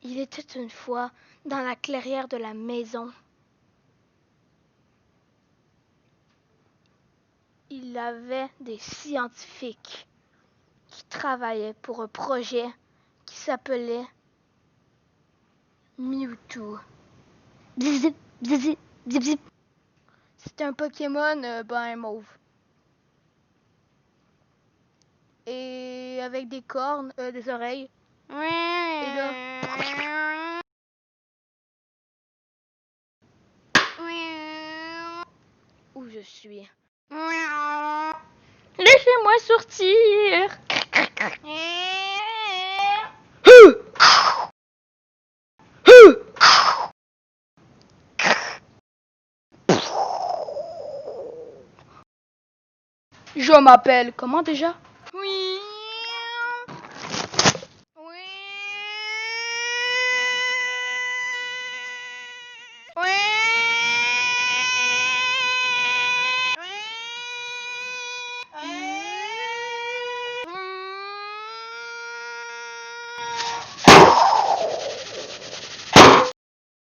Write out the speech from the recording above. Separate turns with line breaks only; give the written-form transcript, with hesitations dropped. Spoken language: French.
Il était une fois dans la clairière de la maison. Il y avait des scientifiques qui travaillaient pour un projet qui s'appelait Mewtwo. Bzip, zip, zip, zip, zip, zip. C'était un Pokémon ben mauve. Et avec des cornes, des oreilles. Et là, où je suis? Laissez-moi sortir. Je m'appelle comment déjà? Oui.